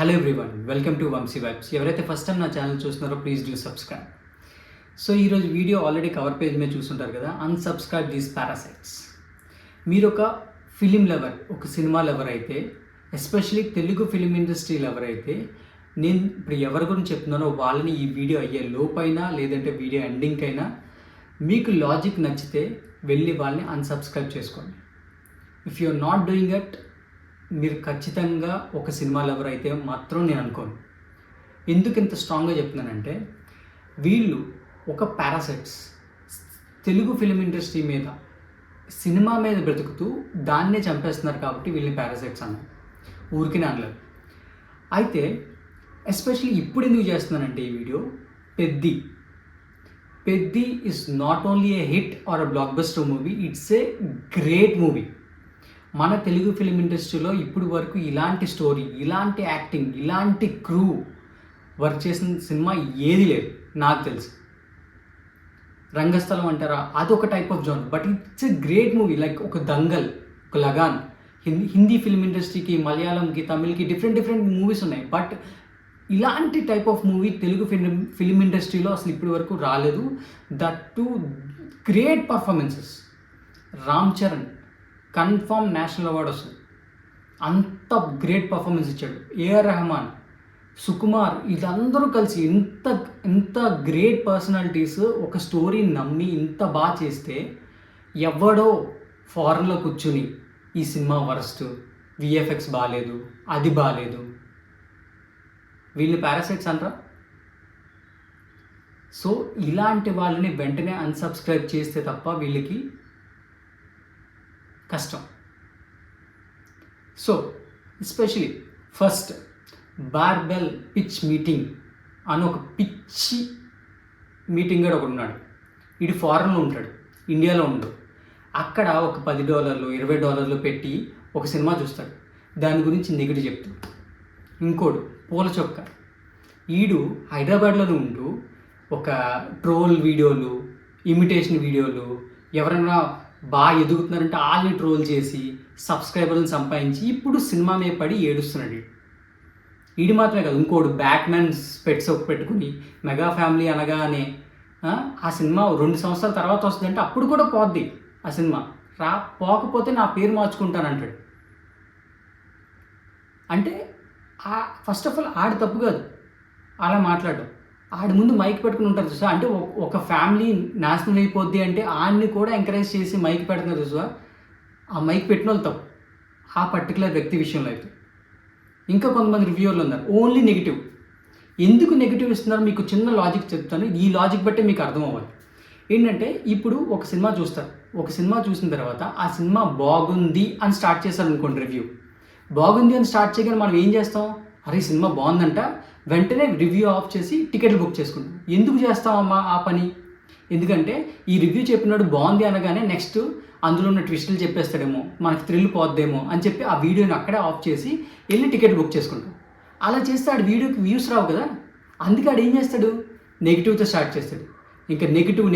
Hello everyone, welcome to Vamshi vibes. ఎవరైతే first time నా channel చూస్తున్నారో ప్లీజ్ డూ సబ్స్క్రైబ్. సో ఈరోజు వీడియో ఆల్రెడీ కవర్ పేజ్ మీద చూస్తుంటారు కదా, అన్సబ్స్క్రైబ్ దీస్ పారాసైట్స్. మీరు ఒక ఫిలిం లవర్, ఒక సినిమా లవర్ అయితే, especially Telugu film industry lover అయితే, నేను ఇప్పుడు ఎవరి గురించి చెప్తున్నానో వాళ్ళని ఈ వీడియో అయ్యే లోపైనా లేదంటే వీడియో ఎండింగ్ అయినా మీకు లాజిక్ నచ్చితే వెళ్ళి వాళ్ళని అన్సబ్స్క్రైబ్ చేసుకోండి. If you are not doing it, మీరు ఖచ్చితంగా ఒక సినిమా లవర్ అయితే మాత్రం నేను అనుకోను. ఎందుకు ఇంత స్ట్రాంగ్గా చెప్తున్నానంటే, వీళ్ళు ఒక పారాసైట్స్ తెలుగు ఫిలిం ఇండస్ట్రీ మీద, సినిమా మీద బ్రతుకుతూ దాన్నే చంపేస్తున్నారు కాబట్టి వీళ్ళని పారాసైట్స్ అన్నారు. ఊరికినే అనలేదు. అయితే ఎస్పెషల్లీ ఇప్పుడు ఎందుకు చేస్తున్నానంటే ఈ video, Peddi is not only A hit or a block buster movie, it's a great movie. మన తెలుగు ఫిలిం ఇండస్ట్రీలో ఇప్పుడు వరకు ఇలాంటి స్టోరీ, ఇలాంటి యాక్టింగ్, ఇలాంటి క్రూ వర్క్ చేసిన సినిమా ఏది లేదు నాకు తెలిసి. రంగస్థలం అంటారా, అదొక type of zone, but it's a great movie. Like ఒక దంగల్, ఒక లగాన్. హిందీ ఫిల్మ్ ఇండస్ట్రీకి, మలయాళంకి, తమిళ్కి డిఫరెంట్ మూవీస్ ఉన్నాయి, బట్ ఇలాంటి type of movie Telugu film ఇండస్ట్రీలో అసలు ఇప్పటి వరకు రాలేదు. That to great performances. Ram Charan confirm national award వస్తుంది, అంత గ్రేట్ పర్ఫార్మెన్స్ ఇచ్చాడు. ఏఆర్ రెహమాన్, సుకుమార్, వీళ్ళందరూ కలిసి ఇంత గ్రేట్ పర్సనాలిటీస్ ఒక స్టోరీని నమ్మి ఇంత బాగా చేస్తే, ఎవడో ఫారెన్లో కూర్చుని ఈ సినిమా వరస్ట్, విఎఫ్ఎక్స్ బాగాలేదు, అది బాగాలేదు, వీళ్ళని పారాసైట్స్ అంటారా? సో ఇలాంటి వాళ్ళని వెంటనే అన్సబ్స్క్రైబ్ చేస్తే తప్ప వీళ్ళకి కష్టం. So especially first barbell pitch meeting అని ఒక పిచ్చి మీటింగ్ కూడా ఒకడు ఉన్నాడు. వీడు ఫారెన్లో ఉంటాడు, ఇండియాలో ఉండడు. అక్కడ ఒక $10, $20 పెట్టి ఒక సినిమా చూస్తాడు, దాని గురించి నెగిటివ్ చెప్తాడు. ఇంకోడు పూల చొక్క, వీడు హైదరాబాద్లోనే ఉంటూ ఒక ట్రోల్ వీడియోలు, ఇమిటేషన్ వీడియోలు, ఎవరైనా బాగా ఎదుగుతున్నారంటే వాళ్ళని ట్రోల్ చేసి సబ్స్క్రైబర్లను సంపాదించి ఇప్పుడు సినిమా మీద పడి ఏడుస్తున్నాడు. వీడి మాత్రమే కాదు, ఇంకోడు బ్యాట్మెన్ స్పెట్స్ ఒక పెట్టుకుని మెగా ఫ్యామిలీ అనగానే ఆ సినిమా 2 సంవత్సరాల తర్వాత వస్తుందంటే అప్పుడు కూడా పోద్ది ఆ సినిమా. పోకపోతే నా పేరు మార్చుకుంటానంటాడు. అంటే ఫస్ట్ ఆఫ్ ఆల్ ఆడి తప్పు కాదు అలా మాట్లాడడం. ఆడి ముందు మైక్ పెట్టుకుని ఉంటారు చూసా, అంటే ఒక ఫ్యామిలీ నాశనం అయిపోద్ది అంటే ఆడిని కూడా ఎంకరేజ్ చేసి మైక్ పెడుతున్నారు చూసా, ఆ మైక్ పెట్టిన వాళ్ళు తప్పు ఆ పర్టికులర్ వ్యక్తి విషయంలో అయితే. ఇంకా కొంతమంది రివ్యూవర్లు ఉన్నారు ఓన్లీ నెగిటివ్. ఎందుకు నెగిటివ్ ఇస్తున్నారు మీకు చిన్న లాజిక్ చెప్తాను, ఈ లాజిక్ బట్టే మీకు అర్థం అవ్వాలి. ఏంటంటే ఇప్పుడు ఒక సినిమా చూస్తారు, ఒక సినిమా చూసిన తర్వాత ఆ సినిమా బాగుంది అని స్టార్ట్ చేస్తారు అనుకోండి. రివ్యూ బాగుంది అని స్టార్ట్ చేయగానే మనం ఏం చేస్తాం, అరే సినిమా బాగుందంట, వెంటనే రివ్యూ ఆఫ్ చేసి టికెట్లు బుక్ చేసుకుంటాం. ఎందుకు చేస్తామమ్మా ఆ పని? ఎందుకంటే ఈ రివ్యూ చెప్పినాడు బాగుంది అనగానే నెక్స్ట్ అందులో ఉన్న ట్విస్టులు చెప్పేస్తాడేమో, మనకి థ్రిల్ పోద్దేమో అని చెప్పి ఆ వీడియోని అక్కడే ఆఫ్ చేసి వెళ్ళి టికెట్ బుక్ చేసుకుంటాం. అలా చేస్తే ఆడు వీడియోకి వ్యూస్ రావు కదా, అందుకే ఆడు ఏం చేస్తాడు, నెగిటివ్తో స్టార్ట్ చేస్తాడు. ఇంకా నెగిటివ్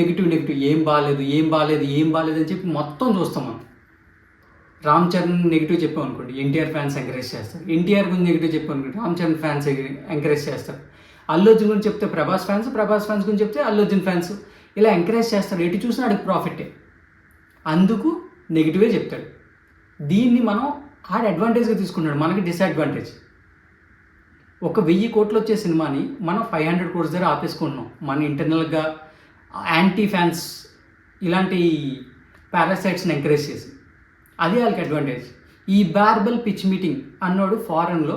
ఏం బాగాలేదు అని చెప్పి మొత్తం చూస్తాం మనం. రామ్ చరణ్ నెగిటివ్ చెప్పాం అనుకోండి, ఎన్టీఆర్ ఫ్యాన్స్ ఎంకరేజ్ చేస్తారు. ఎన్టీఆర్ గురించి నెగిటివ్ చెప్పాం అనుకోండి, రామ్ చరణ్ ఫ్యాన్స్ ఎంకరేజ్ చేస్తారు. అల్లు అర్జున్ గురించి చెప్తే ప్రభాస్ ఫ్యాన్స్ గురించి చెప్తే అల్లు అర్జున్ ఫ్యాన్స్, ఇలా ఎంకరేజ్ చేస్తారు. ఎటు చూసినా ఆడికి ప్రాఫిటే, అందుకు నెగిటివే చెప్తాడు. దీన్ని మనం ఆడి అడ్వాంటేజ్గా తీసుకున్నాడు, మనకి డిసడ్వాంటేజ్. ఒక 1000 కోట్లు వచ్చే సినిమాని మనం 500 crores దగ్గర ఆపేసుకుంటున్నాం. మన ఇంటర్నల్గా యాంటీ ఫ్యాన్స్ ఇలాంటి పారాసైట్స్ని ఎంకరేజ్ చేసి, అది వాళ్ళకి అడ్వాంటేజ్. ఈ బార్బెల్ పిచ్ మీటింగ్ అన్నోడు ఫారెన్లో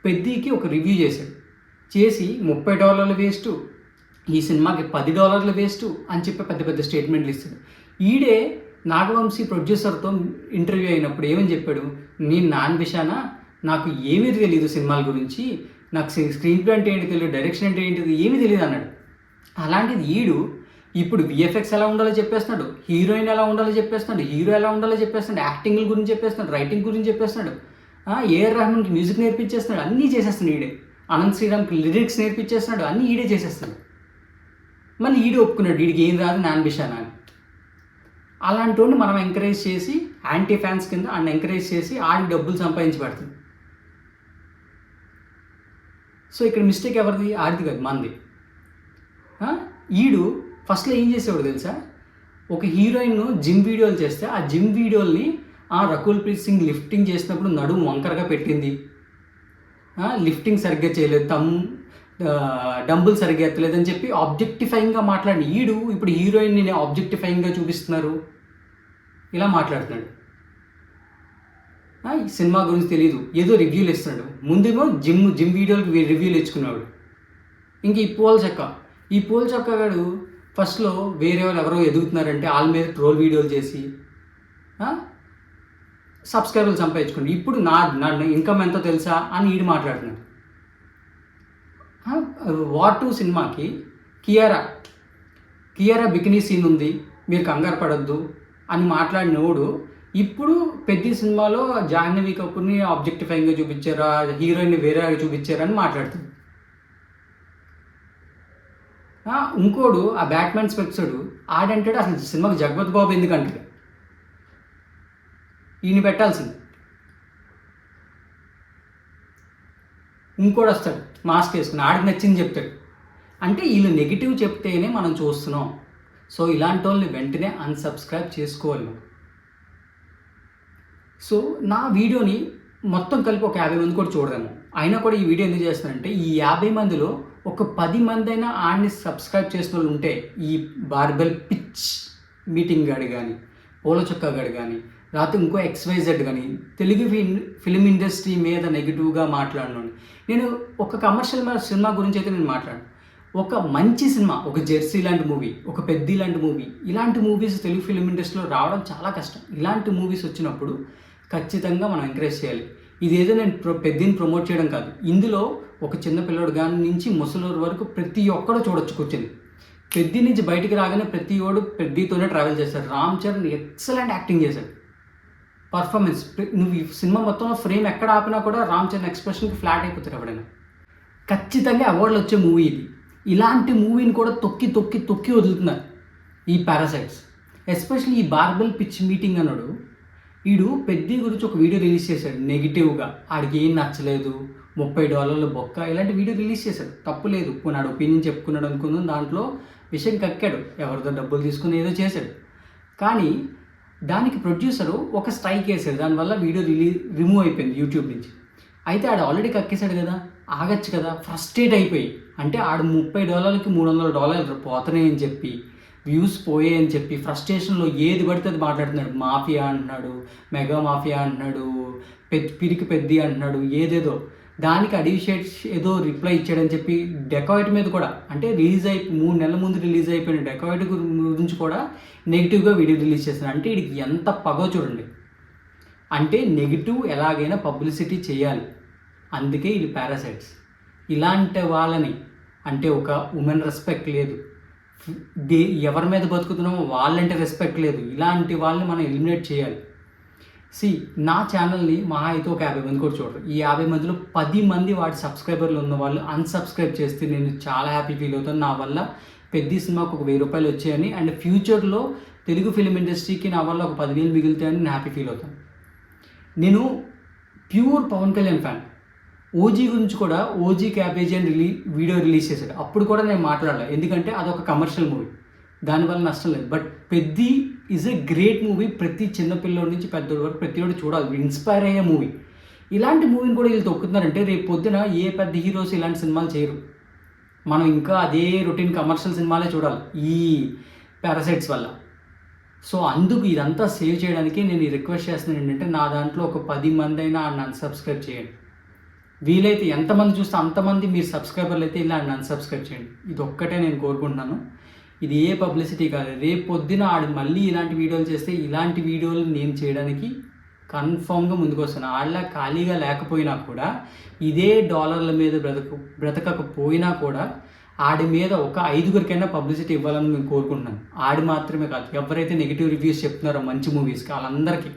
పెద్దికి ఒక రివ్యూ చేశాడు, చేసి $30 వేస్ట్, ఈ సినిమాకి $10 వేస్ట్ అని చెప్పి పెద్ద స్టేట్మెంట్లు ఇస్తాడు. ఈడే నాగవంశీ ప్రొడ్యూసర్తో ఇంటర్వ్యూ అయినప్పుడు ఏమని చెప్పాడు, నేను నాన్విషానా, నాకు ఏమీ తెలియదు సినిమాల గురించి, నాకు స్క్రీన్ ప్లే అంటే ఏంటి తెలియదు, డైరెక్షన్ అంటే ఏంటిది ఏమీ తెలియదు అన్నాడు. అలాంటిది ఈడు ఇప్పుడు విఎఫ్ఎక్స్ ఎలా ఉండాలో చెప్పేస్తున్నాడు, హీరోయిన్ ఎలా ఉండాలో చెప్పేస్తున్నాడు, హీరో ఎలా ఉండాలో చెప్పేస్తున్నాడు, యాక్టింగ్ గురించి చెప్పేస్తున్నాడు, రైటింగ్ గురించి చెప్పేస్తున్నాడు, ఏఆర్ రెహమాన్కి మ్యూజిక్ నేర్పించేస్తున్నాడు, అన్నీ చేసేస్తున్నాడు ఈడే. అనంత్ శ్రీరామ్కి లిరిక్స్ నేర్పించేస్తున్నాడు, అన్నీ ఈడే చేసేస్తున్నాడు. మళ్ళీ ఈడే ఒప్పుకున్నాడు వీడికి ఏం రాదు నాన్బిషానా అని. అలాంటి వాడిని మనం ఎంకరేజ్ చేసి యాంటీ ఫ్యాన్స్ కింద ఆయన ఎంకరేజ్ చేసి ఆడికి డబ్బులు సంపాదించి పెడుతుంది. సో ఇక్కడ మిస్టేక్ ఎవరిది? ఆడిది కాదు, మనది. ఈడు ఫస్ట్లో ఏం చేసేవాడు తెలుసా? ఒక హీరోయిన్ జిమ్ వీడియోలు చేస్తే ఆ జిమ్ వీడియోల్ని రకుల్ ప్రీత్ సింగ్ లిఫ్టింగ్ చేసినప్పుడు నడుము వంకరగా పెట్టింది, లిఫ్టింగ్ సరిగ్గా చేయలేదు, డంబుల్ సరిగ్గా ఎత్తలేదని చెప్పి ఆబ్జెక్టిఫైయింగ్గా మాట్లాడి ఈడు ఇప్పుడు హీరోయిన్ని నేను ఆబ్జెక్టిఫైయింగ్గా చూపిస్తున్నారు, ఇలా మాట్లాడుతున్నాడు. ఈ సినిమా గురించి తెలియదు, ఏదో రివ్యూలు ఇస్తున్నాడు. ముందేమో జిమ్ వీడియోలకి రివ్యూలు ఇచ్చుకున్నాడు. ఇంక ఈ పూల చొక్కా గాడు ఫస్ట్లో వేరే వాళ్ళు ఎవరో ఎదుగుతున్నారంటే వాళ్ళ మీద ట్రోల్ వీడియోలు చేసి సబ్స్క్రైబర్లు సంపాదించుకోండి. ఇప్పుడు నా ఇన్కమ్ ఎంతో తెలుసా అని ఈడు మాట్లాడుతున్నాడు. వార్ 2 సినిమాకి కియారా బికినీ సీన్ ఉంది, మీరు కంగారు పడద్దు అని మాట్లాడినోడు ఇప్పుడు పెద్ద సినిమాలో జాహ్నవి కపూర్ని ఆబ్జెక్టిఫైయింగ్గా చూపించారా, హీరోయిన్ని వేరేగా చూపించారా అని మాట్లాడుతుంది. ఇంకోడు ఆ బ్యాట్మ్యాన్ స్పెక్సడు ఆడంటాడు అసలు సినిమాకి జగపతి బాబు ఎందుకంటాడు, ఈయన పెట్టాల్సింది. ఇంకోటి వస్తాడు మాస్క్ వేసుకుని ఆడికి నచ్చింది చెప్తాడు. అంటే వీళ్ళు నెగిటివ్ చెప్తేనే మనం చూస్తున్నాం. సో ఇలాంటి వాళ్ళని వెంటనే అన్సబ్స్క్రైబ్ చేసుకోవాలి. సో నా వీడియోని మొత్తం కలిపి ఒక 50 మంది కూడా చూడరేమో, అయినా కూడా ఈ వీడియో ఎందుకు చేస్తున్నానంటే ఈ 50 మందిలో ఒక 10 మంది అయినా ఆడిని సబ్స్క్రైబ్ చేసిన వాళ్ళు ఉంటే, ఈ బార్బెల్ పిచ్ మీటింగ్ గాడు కానీ, పూల చొక్కా గాడు కానీ, లేకపోతే ఇంకో XYZ కానీ తెలుగు ఫిలిం ఇండస్ట్రీ మీద నెగిటివ్గా మాట్లాడినాను. నేను ఒక కమర్షియల్ సినిమా గురించి అయితే నేను మాట్లాడాను. ఒక మంచి సినిమా, ఒక జెర్సీ లాంటి మూవీ, ఒక పెద్ది లాంటి మూవీ, ఇలాంటి మూవీస్ తెలుగు ఫిలిం ఇండస్ట్రీలో రావడం చాలా కష్టం. ఇలాంటి మూవీస్ వచ్చినప్పుడు ఖచ్చితంగా మనం ఎంకరేజ్ చేయాలి. ఇదేదో నేను పెద్దిని ప్రమోట్ చేయడం కాదు. ఇందులో ఒక చిన్న పిల్లడు కానీ నుంచి ముసలోరు వరకు ప్రతి ఒక్కడూ చూడొచ్చు కూర్చొని. పెద్ది నుంచి బయటికి రాగానే ప్రతి ఓడు పెద్దితోనే ట్రావెల్ చేశాడు. రామ్ చరణ్ ఎక్సలెంట్ యాక్టింగ్ చేశాడు. పర్ఫార్మెన్స్, నువ్వు ఈ సినిమా మొత్తంలో ఫ్రేమ్ ఎక్కడ ఆపినా కూడా రామ్ చరణ్ ఎక్స్ప్రెషన్కి ఫ్లాట్ అయిపోతాడు ఎవడైనా. ఖచ్చితంగా అవార్డులు వచ్చే మూవీ ఇది. ఇలాంటి మూవీని కూడా తొక్కి తొక్కి తొక్కి వదులుతున్నారు ఈ పారాసైట్స్. ఎస్పెషల్లీ ఈ బార్బెల్ పిచ్ మీటింగ్ అన్నాడు, వీడు పెద్ది గురించి ఒక వీడియో రిలీజ్ చేశాడు నెగిటివ్గా. ఆడికి ఏం నచ్చలేదు, $30 బొక్క, ఇలాంటి వీడియో రిలీజ్ చేశాడు. తప్పు లేదు, నాడు ఒపీనియన్ చెప్పుకున్నాడు అనుకుందాం, దాంట్లో విషయం కక్కాడు, ఎవరితో డబ్బులు తీసుకుని ఏదో చేశాడు. కానీ దానికి ప్రొడ్యూసరు ఒక స్ట్రైక్ వేసాడు, దానివల్ల వీడియో రిమూవ్ అయిపోయింది యూట్యూబ్ నుంచి. అయితే ఆడు ఆల్రెడీ కక్కేశాడు కదా, ఆగచ్చు కదా, ఫ్రస్ట్రేట్ అయిపోయి. అంటే ఆడు $30కి $300 పోతున్నాయి అని చెప్పి, వ్యూస్ పోయాయని చెప్పి ఫ్రస్ట్రేషన్లో ఏది పడితే అది మాట్లాడుతున్నాడు. మాఫియా అంటున్నాడు, మెగా మాఫియా అంటున్నాడు, పిరికి పెద్ది అంటున్నాడు, ఏదేదో. దానికి అడిషేట్స్ ఏదో రిప్లై ఇచ్చాడని చెప్పి డెకాయిట్ మీద కూడా, అంటే 3 నెలల ముందు రిలీజ్ అయిపోయిన డెకాయిట్ గురించి కూడా నెగిటివ్గా వీడియో రిలీజ్ చేస్తున్నాడు. అంటే వీడికి ఎంత పగో చూడండి. అంటే నెగిటివ్ ఎలాగైనా పబ్లిసిటీ చేయాలి, అందుకే ఇది పారాసైట్స్. ఇలాంటి వాళ్ళని, అంటే ఒక ఉమెన్ రెస్పెక్ట్ లేదు, ఎవరి మీద బతుకుతున్నామో వాళ్ళంటే రెస్పెక్ట్ లేదు, ఇలాంటి వాళ్ళని మనం ఎలిమినేట్ చేయాలి. నా ఛానల్ని మహా అయితే ఒక 50 మంది కూడా చూడరు. ఈ 50 మందిలో 10 మంది వాటి సబ్స్క్రైబర్లు ఉన్న వాళ్ళు అన్సబ్స్క్రైబ్ చేస్తే నేను చాలా హ్యాపీ ఫీల్ అవుతాను. నా వల్ల పెద్ద సినిమాకు ఒక ₹1000 వచ్చాయని, అండ్ ఫ్యూచర్లో తెలుగు ఫిలిం ఇండస్ట్రీకి నా వల్ల ఒక 10,000 మిగులుతాయని నేను హ్యాపీ ఫీల్ అవుతాను. నేను pure Pawan Kalyan fan. OG గురించి కూడా, ఓజీ క్యాబేజీ అని వీడియో రిలీజ్ చేశాడు. అప్పుడు కూడా నేను మాట్లాడలేదు, ఎందుకంటే అదొక కమర్షియల్ మూవీ, దానివల్ల నష్టం లేదు. But Peddi is a great movie. ప్రతి చిన్నపిల్లడి నుంచి పెద్దోడి వరకు ప్రతి ఒక్కటి చూడాలి, ఇన్స్పైర్ అయ్యే మూవీ. ఇలాంటి మూవీని కూడా వీళ్ళు తొక్కుతున్నారంటే రేపు పొద్దున ఏ పెద్ద హీరోస్ ఇలాంటి సినిమాలు చేయరు. మనం ఇంకా అదే రొటీన్ కమర్షియల్ సినిమాలే చూడాలి ఈ పారాసైట్స్ వల్ల. సో అందుకు ఇదంతా సేవ్ చేయడానికి నేను రిక్వెస్ట్ చేస్తున్నాను ఏంటంటే, నా దాంట్లో ఒక 10 మంది అయినా అన్సబ్స్క్రైబ్ చేయండి. వీలైతే ఎంతమంది చూస్తే అంతమంది మీరు సబ్స్క్రైబర్లు అయితే ఇలా అన్సబ్స్క్రైబ్ చేయండి. ఇది ఒక్కటే నేను కోరుకుంటున్నాను. ఇది ఏ పబ్లిసిటీ కాదు. రేపు పొద్దున ఆడు మళ్ళీ ఇలాంటి వీడియోలు చేస్తే ఇలాంటి వీడియోలు నేను చేయడానికి కన్ఫామ్గా ముందుకు వస్తాను. ఆళ్ళ ఖాళీగా లేకపోయినా కూడా, ఇదే డాలర్ల మీద బ్రతకకపోయినా కూడా ఆడి మీద ఒక 5గురికైనా పబ్లిసిటీ ఇవ్వాలని నేను కోరుకుంటున్నాను. ఆడి మాత్రమే కాదు, ఎవరైతే నెగిటివ్ రివ్యూస్ చెప్తున్నారో మంచి మూవీస్కి వాళ్ళందరికీ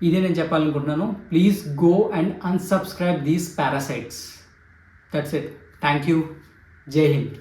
ఇదే నేను చెప్పాలనుకుంటున్నాను. Please go and unsubscribe these parasites. That's it. Thank you. జై హింద్.